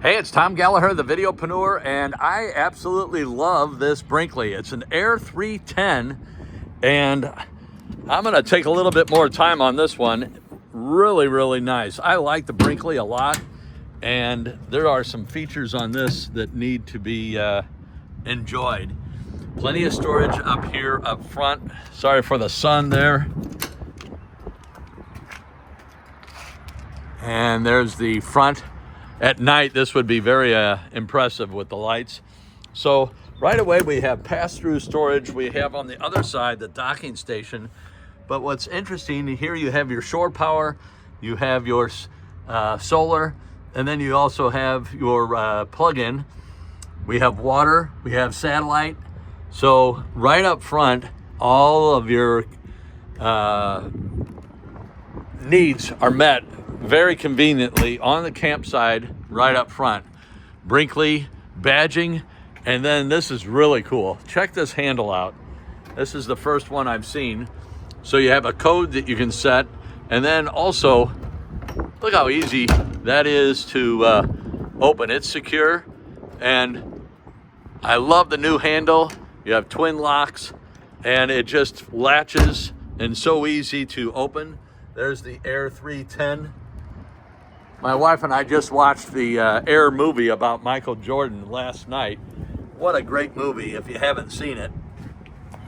Hey, it's Tom Gallagher, the Videopreneur, and I absolutely love this Brinkley. It's an Air 310, and I'm gonna take a little bit more time on this one. Really, really nice. I like the Brinkley a lot, and there are some features on this that need to be enjoyed. Plenty of storage up here up front. Sorry for the sun there. And there's the front. At night, this would be very impressive with the lights. So right away, we have pass-through storage. We have on the other side, the docking station. But what's interesting, here you have your shore power, you have your solar, and then you also have your plug-in. We have water, we have satellite. So right up front, all of your needs are met very conveniently on the campsite right up front. Brinkley badging, and then this is really cool. Check this handle out. This is the first one I've seen. So you have a code that you can set, and then also look how easy that is to open. It's secure, and I love the new handle. You have twin locks, and it just latches and so easy to open. There's the Air 310. My wife and I just watched the Air movie about Michael Jordan last night. What a great movie. If you haven't seen it,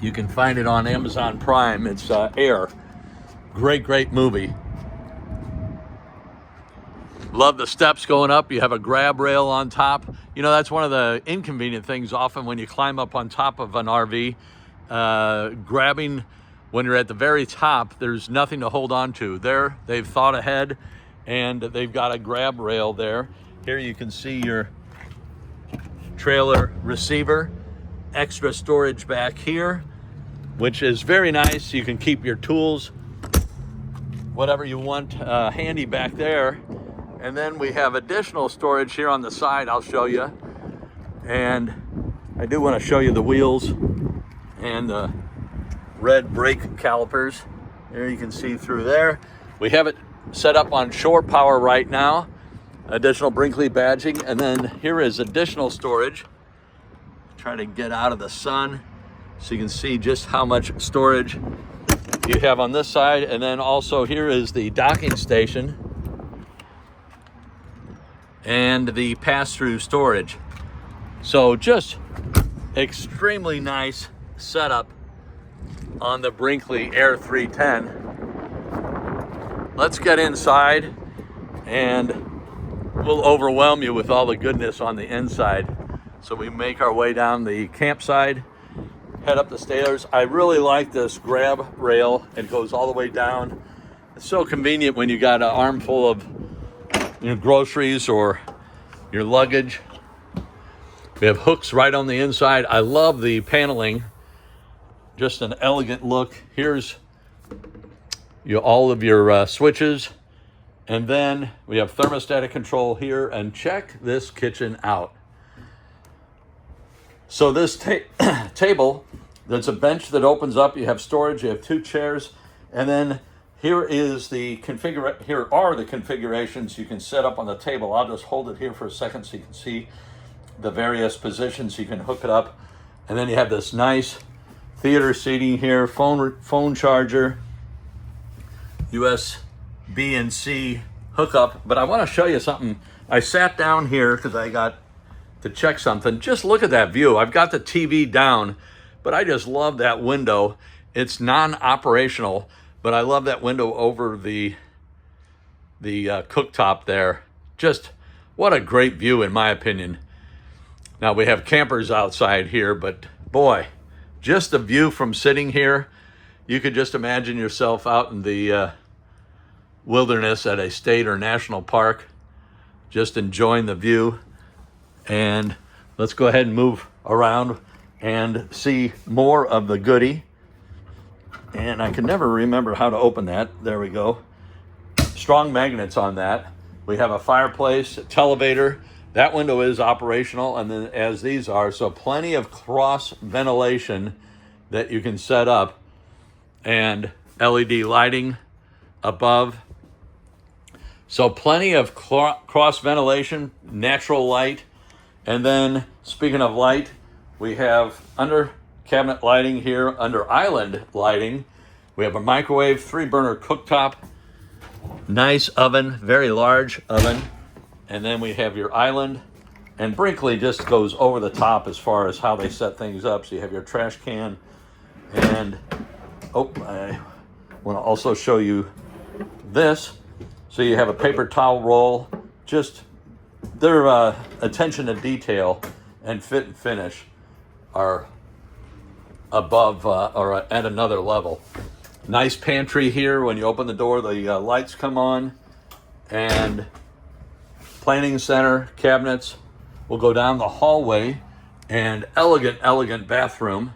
you can find it on Amazon Prime. It's Air. Great, great movie. Love the steps going up. You have a grab rail on top. You know, that's one of the inconvenient things often when you climb up on top of an RV. Grabbing when you're at the very top, there's nothing to hold on to. There, they've thought ahead, and they've got a grab rail there. Here you can see your trailer receiver, extra storage back here, which is very nice. You can keep your tools, whatever you want, handy back there. And then we have additional storage here on the side, I'll show you. And I do want to show you the wheels and the red brake calipers. There you can see through there. We have it set up on shore power right now. Additional Brinkley badging, and then here is additional storage. Try to get out of the sun so you can see just how much storage you have on this side. And then also here is the docking station and the pass-through storage. So just extremely nice setup on the Brinkley Air 310. Let's get inside and we'll overwhelm you with all the goodness on the inside. So we make our way down the campsite, head up the stairs. I really like this grab rail. It goes all the way down. It's so convenient when you got an armful of groceries or your luggage. We have hooks right on the inside. I love the paneling. Just an elegant look. Here's all of your switches. And then we have thermostatic control here. And check this kitchen out. So this table, there's a bench that opens up. You have storage. You have two chairs. And then here is the here are the configurations you can set up on the table. I'll just hold it here for a second so you can see the various positions. You can hook it up. And then you have this nice theater seating here, phone charger, USB and C hookup. But I want to show you something. I sat down here because I got to check something. Just look at that view. I've got the TV down, but I just love that window. It's non-operational, but I love that window over the cooktop there. Just what a great view in my opinion. Now we have campers outside here, but boy, just the view from sitting here, you could just imagine yourself out in the wilderness at a state or national park, just enjoying the view. And let's go ahead and move around and see more of the goodie. And I can never remember how to open that. There we go. Strong magnets on that. We have a fireplace, a televator. That window is operational, and then as these are, so plenty of cross ventilation that you can set up, and LED lighting above. So plenty of cross ventilation, natural light. And then speaking of light, we have under cabinet lighting here, under island lighting. We have a microwave, 3-burner cooktop, nice oven, very large oven. And then we have your island. And Brinkley just goes over the top as far as how they set things up. So you have your trash can. And, I want to also show you this. So you have a paper towel roll. Just their attention to detail and fit and finish are above or at another level. Nice pantry here. When you open the door, the lights come on. And planning center, cabinets. We'll go down the hallway, and elegant bathroom.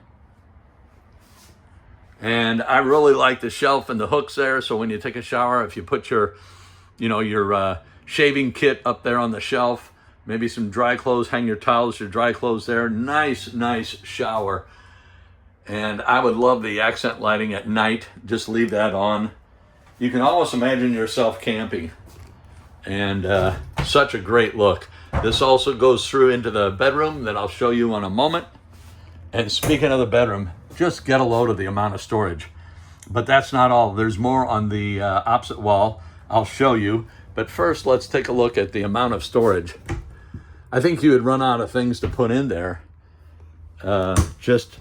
And I really like the shelf and the hooks there. So when you take a shower, if you put your shaving kit up there on the shelf, maybe some dry clothes, hang your towels, your dry clothes there. Nice shower. And I would love the accent lighting at night. Just leave that on. You can almost imagine yourself camping. And such a great look. This also goes through into the bedroom that I'll show you in a moment. And speaking of the bedroom, just get a load of the amount of storage. But that's not all. There's more on the opposite wall. I'll show you. But first, let's take a look at the amount of storage. I think you would run out of things to put in there. Just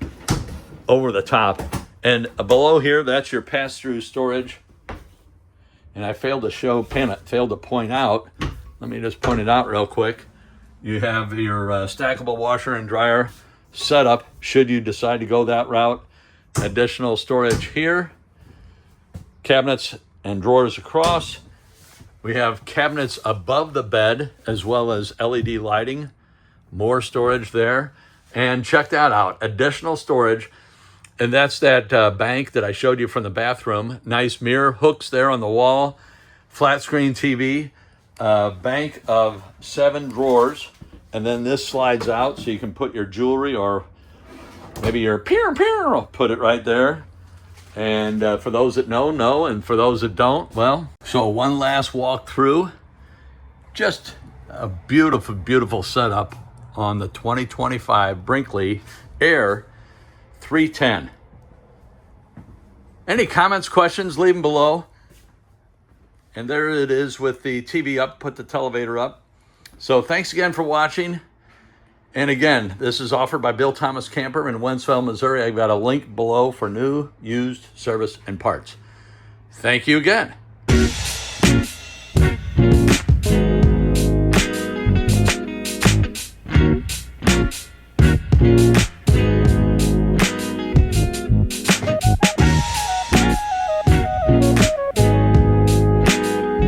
over the top. And below here, that's your pass-through storage. And I failed to point out, let me just point it out real quick. You have your stackable washer and dryer setup, should you decide to go that route. Additional storage here. Cabinets and drawers across. We have cabinets above the bed, as well as LED lighting. More storage there. And check that out, additional storage. And that's that bank that I showed you from the bathroom. Nice mirror, hooks there on the wall, flat screen TV, bank of 7 drawers. And then this slides out so you can put your jewelry or maybe your put it right there. And for those that know, and for those that don't, well. So one last walk through. Just a beautiful setup on the 2025 Brinkley AIR 310. Any comments, questions, leave them below. And there it is with the TV up, put the televator up. So thanks again for watching. And again, this is offered by Bill Thomas Camper in Wentzville, Missouri. I've got a link below for new, used, service, and parts. Thank you again.